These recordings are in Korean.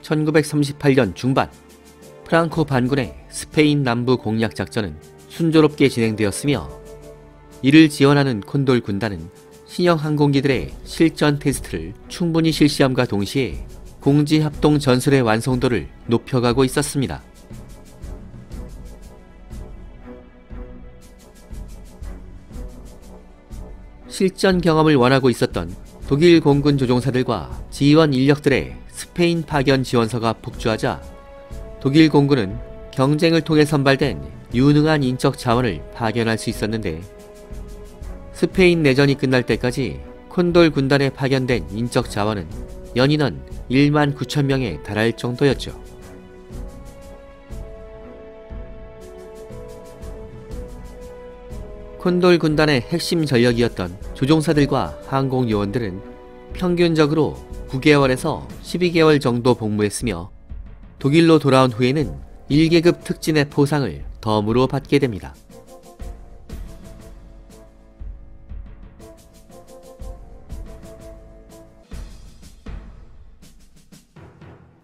1938년 중반 프랑코 반군의 스페인 남부 공략 작전은 순조롭게 진행되었으며 이를 지원하는 콘돌 군단은 신형 항공기들의 실전 테스트를 충분히 실시함과 동시에 공지합동 전술의 완성도를 높여가고 있었습니다. 실전 경험을 원하고 있었던 독일 공군 조종사들과 지휘원 인력들의 스페인 파견 지원서가 폭주하자 독일 공군은 경쟁을 통해 선발된 유능한 인적 자원을 파견할 수 있었는데 스페인 내전이 끝날 때까지 콘돌 군단에 파견된 인적 자원은 연인원 1만 9천 명에 달할 정도였죠. 콘돌 군단의 핵심 전력이었던 조종사들과 항공요원들은 평균적으로 9개월에서 12개월 정도 복무했으며 독일로 돌아온 후에는 1계급 특진의 포상을 덤으로 받게 됩니다.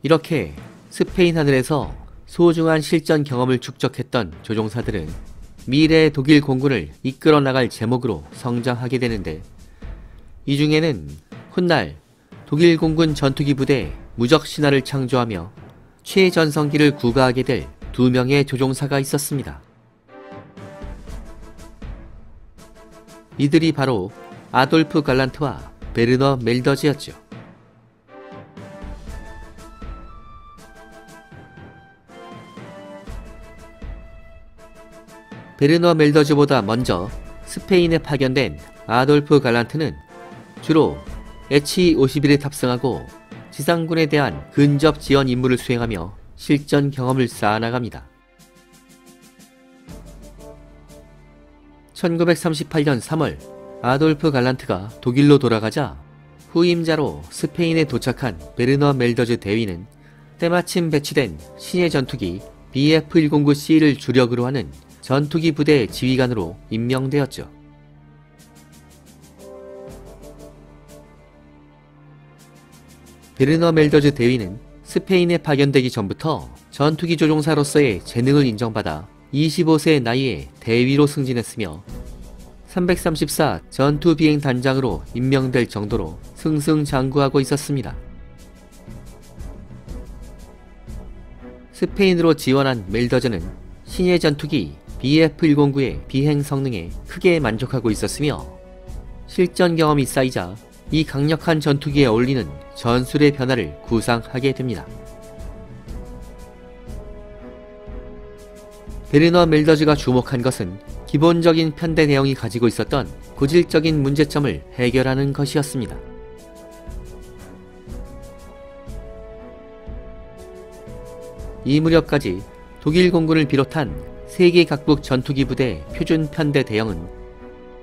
이렇게 스페인 하늘에서 소중한 실전 경험을 축적했던 조종사들은 미래의 독일 공군을 이끌어 나갈 제목으로 성장하게 되는데, 이 중에는 훗날 독일 공군 전투기 부대에 무적 신화를 창조하며 최전성기를 구가하게 될 2명의 조종사가 있었습니다. 이들이 바로 아돌프 갈란트와 베르너 멜더즈였죠. 베르너 멜더즈보다 먼저 스페인에 파견된 아돌프 갈란트는 주로 H-51에 탑승하고 지상군에 대한 근접 지원 임무를 수행하며 실전 경험을 쌓아나갑니다. 1938년 3월 아돌프 갈란트가 독일로 돌아가자 후임자로 스페인에 도착한 베르너 멜더즈 대위는 때마침 배치된 신의 전투기 BF-109C를 주력으로 하는 전투기 부대 지휘관으로 임명되었죠. 베르너 멜더즈 대위는 스페인에 파견되기 전부터 전투기 조종사로서의 재능을 인정받아 25세 나이에 대위로 승진했으며 334 전투비행단장으로 임명될 정도로 승승장구하고 있었습니다. 스페인으로 지원한 멜더즈는 신의 전투기 BF-109의 비행 성능에 크게 만족하고 있었으며 실전 경험이 쌓이자 이 강력한 전투기에 어울리는 전술의 변화를 구상하게 됩니다. 베르너 멜더즈가 주목한 것은 기본적인 편대 대형이 가지고 있었던 고질적인 문제점을 해결하는 것이었습니다. 이 무렵까지 독일 공군을 비롯한 세계 각국 전투기 부대 표준 편대 대형은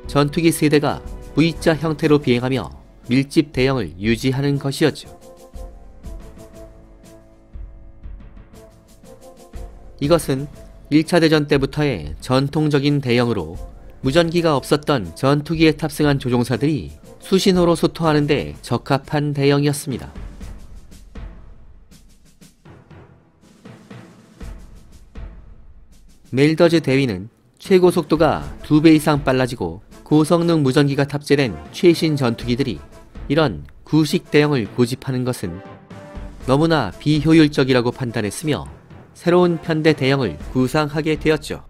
전투기 세대가 V자 형태로 비행하며 밀집 대형을 유지하는 것이었죠. 이것은 1차 대전 때부터의 전통적인 대형으로 무전기가 없었던 전투기에 탑승한 조종사들이 수신호로 소통하는 데 적합한 대형이었습니다. 멜더즈 대위는 최고 속도가 2배 이상 빨라지고 고성능 무전기가 탑재된 최신 전투기들이 이런 구식 대형을 고집하는 것은 너무나 비효율적이라고 판단했으며 새로운 편대 대형을 구상하게 되었죠.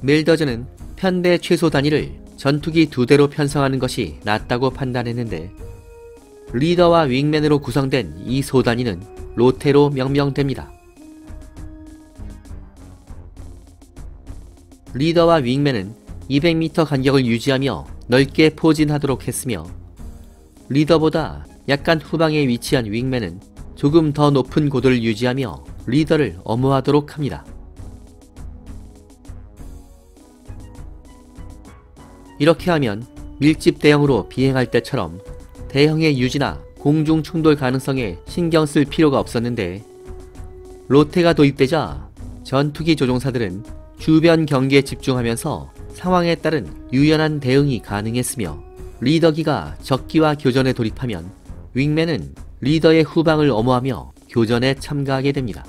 멜더즈는 편대 최소 단위를 전투기 2대로 편성하는 것이 낫다고 판단했는데 리더와 윙맨으로 구성된 이 소단위는 로테로 명명됩니다. 리더와 윙맨은 200m 간격을 유지하며 넓게 포진하도록 했으며 리더보다 약간 후방에 위치한 윙맨은 조금 더 높은 고도를 유지하며 리더를 엄호하도록 합니다. 이렇게 하면 밀집 대형으로 비행할 때처럼 대형의 유지나 공중 충돌 가능성에 신경 쓸 필요가 없었는데, 로테가 도입되자 전투기 조종사들은 주변 경기에 집중하면서 상황에 따른 유연한 대응이 가능했으며, 리더기가 적기와 교전에 돌입하면 윙맨은 리더의 후방을 엄호하며 교전에 참가하게 됩니다.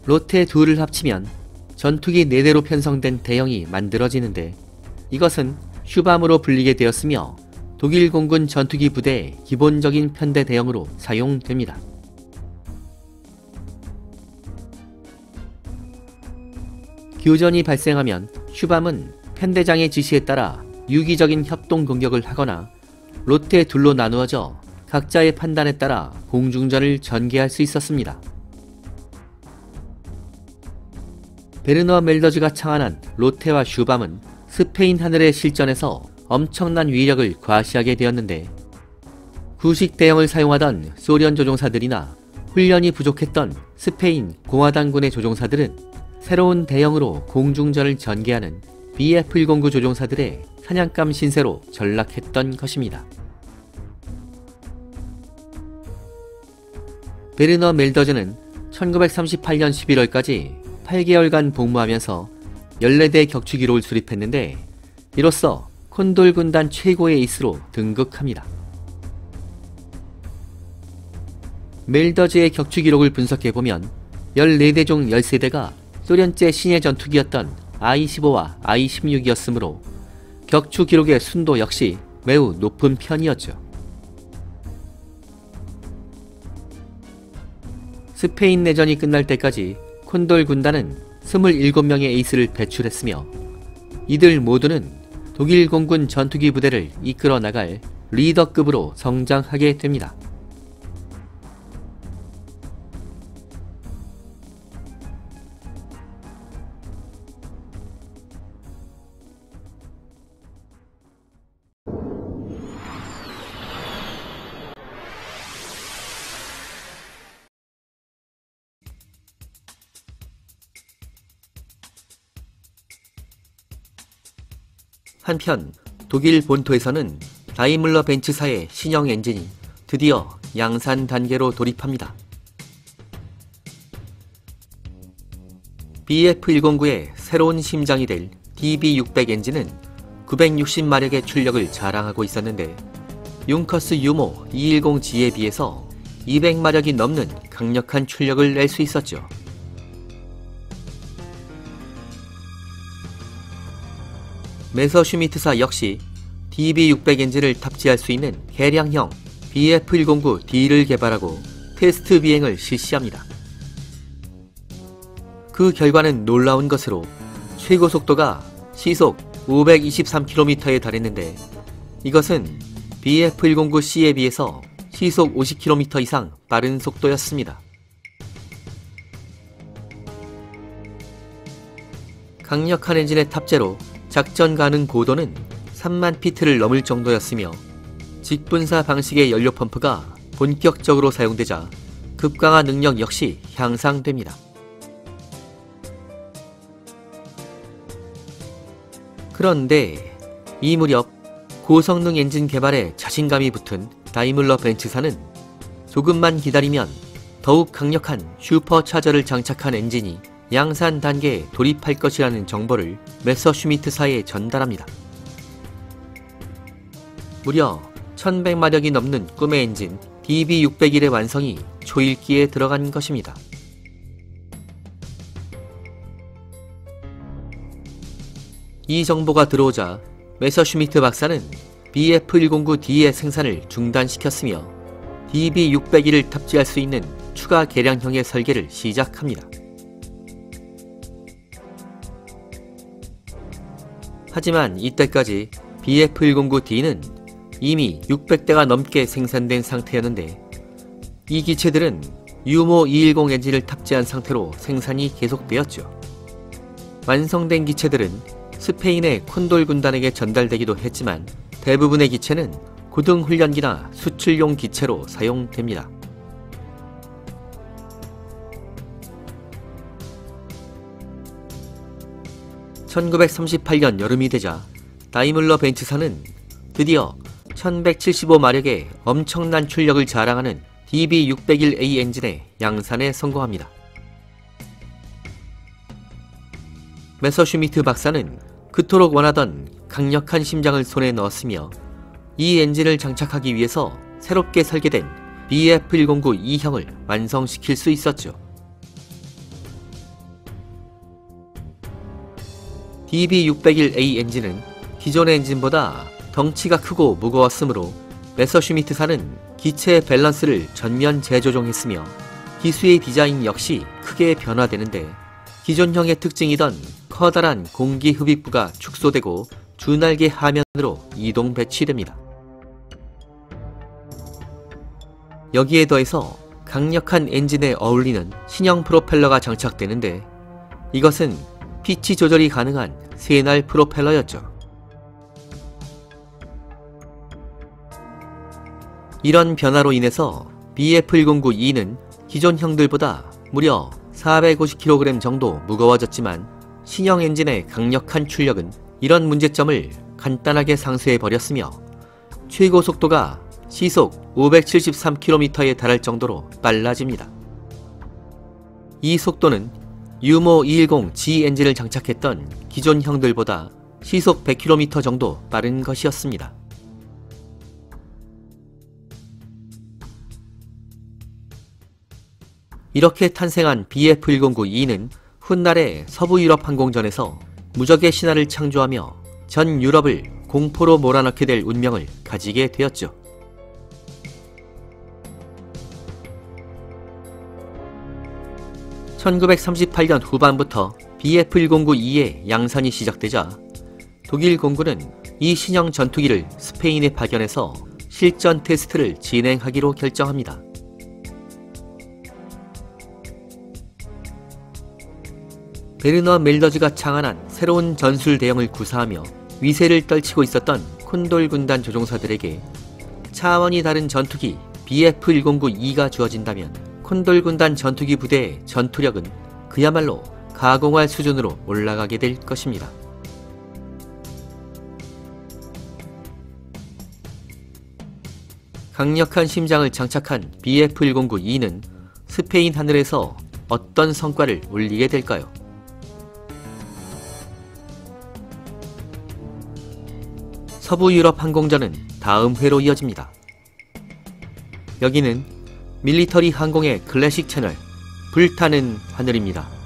로테 둘을 합치면 전투기 4대로 편성된 대형이 만들어지는데, 이것은 슈밤으로 불리게 되었으며 독일 공군 전투기 부대의 기본적인 편대 대형으로 사용됩니다. 교전이 발생하면 슈밤은 편대장의 지시에 따라 유기적인 협동 공격을 하거나 로테 둘로 나누어져 각자의 판단에 따라 공중전을 전개할 수 있었습니다. 베르너 멜더즈가 창안한 로테와 슈밤은 스페인 하늘의 실전에서 엄청난 위력을 과시하게 되었는데, 구식 대형을 사용하던 소련 조종사들이나 훈련이 부족했던 스페인 공화당군의 조종사들은 새로운 대형으로 공중전을 전개하는 BF-109 조종사들의 사냥감 신세로 전락했던 것입니다. 베르너 멜더즈는 1938년 11월까지 8개월간 복무하면서 14대 격추기록을 수립했는데, 이로써 콘돌 군단 최고의 에이스로 등극합니다. 멜더즈의 격추기록을 분석해보면 14대 중 13대가 소련제 신예 전투기였던 I-15와 I-16이었으므로 격추 기록의 순도 역시 매우 높은 편이었죠. 스페인 내전이 끝날 때까지 콘돌 군단은 27명의 에이스를 배출했으며, 이들 모두는 독일 공군 전투기 부대를 이끌어 나갈 리더급으로 성장하게 됩니다. 한편 독일 본토에서는 다이물러 벤츠사의 신형 엔진이 드디어 양산 단계로 돌입합니다. BF-109의 새로운 심장이 될 DB600 엔진은 960마력의 출력을 자랑하고 있었는데, 융커스 유모 210G에 비해서 200마력이 넘는 강력한 출력을 낼 수 있었죠. 메서슈미트사 역시 DB600 엔진을 탑재할 수 있는 개량형 BF-109D를 개발하고 테스트 비행을 실시합니다. 그 결과는 놀라운 것으로 최고 속도가 시속 523km에 달했는데, 이것은 BF-109C에 비해서 시속 50km 이상 빠른 속도였습니다. 강력한 엔진의 탑재로 작전 가능 고도는 3만 피트를 넘을 정도였으며, 직분사 방식의 연료 펌프가 본격적으로 사용되자 급강하 능력 역시 향상됩니다. 그런데 이 무렵 고성능 엔진 개발에 자신감이 붙은 다이물러 벤츠사는 조금만 기다리면 더욱 강력한 슈퍼차저를 장착한 엔진이 양산 단계에 돌입할 것이라는 정보를 메서슈미트사에 전달합니다. 무려 1100마력이 넘는 꿈의 엔진 DB601의 완성이 초읽기에 들어간 것입니다. 이 정보가 들어오자 메서슈미트 박사는 BF-109D의 생산을 중단시켰으며 DB601을 탑재할 수 있는 추가 개량형의 설계를 시작합니다. 하지만 이때까지 BF-109D는 이미 600대가 넘게 생산된 상태였는데, 이 기체들은 유모 210 엔진을 탑재한 상태로 생산이 계속되었죠. 완성된 기체들은 스페인의 콘돌 군단에게 전달되기도 했지만, 대부분의 기체는 고등 훈련기나 수출용 기체로 사용됩니다. (1938년) 여름이 되자 다이물러 벤츠사는 드디어 1175마력의 엄청난 출력을 자랑하는 DB601A 엔진의 양산에 성공합니다. 메서슈미트 박사는 그토록 원하던 강력한 심장을 손에 넣었으며 이 엔진을 장착하기 위해서 새롭게 설계된 BF109-2형을 완성시킬 수 있었죠. DB601A 엔진은 기존의 엔진보다 덩치가 크고 무거웠으므로 메서슈미트사는 기체의 밸런스를 전면 재조정했으며 기수의 디자인 역시 크게 변화되는데 기존형의 특징이던 커다란 공기 흡입부가 축소되고 주날개 하면으로 이동 배치됩니다. 여기에 더해서 강력한 엔진에 어울리는 신형 프로펠러가 장착되는데 이것은 피치 조절이 가능한 세날 프로펠러였죠. 이런 변화로 인해서 BF109-2는 기존 형들보다 무려 450kg 정도 무거워졌지만 신형 엔진의 강력한 출력은 이런 문제점을 간단하게 상쇄해버렸으며 최고 속도가 시속 573km에 달할 정도로 빨라집니다. 이 속도는 유모 210G 엔진을 장착했던 기존 형들보다 시속 100km 정도 빠른 것이었습니다. 이렇게 탄생한 BF109-2는 훗날의 서부 유럽 항공전에서 무적의 신화를 창조하며 전 유럽을 공포로 몰아넣게 될 운명을 가지게 되었죠. (1938년) 후반부터 BF109-2의 양산이 시작되자 독일 공군은 이 신형 전투기를 스페인에 파견해서 실전 테스트를 진행하기로 결정합니다. 베르너 멜더즈가 창안한 새로운 전술 대형을 구사하며 위세를 떨치고 있었던 콘돌 군단 조종사들에게 차원이 다른 전투기 BF109-2가 주어진다면 콘돌 군단 전투기 부대의 전투력은 그야말로 가공할 수준으로 올라가게 될 것입니다. 강력한 심장을 장착한 BF109-2는 스페인 하늘에서 어떤 성과를 올리게 될까요? 서부 유럽 항공전은 다음 회로 이어집니다. 여기는 밀리터리 항공의 클래식 채널 불타는 하늘입니다.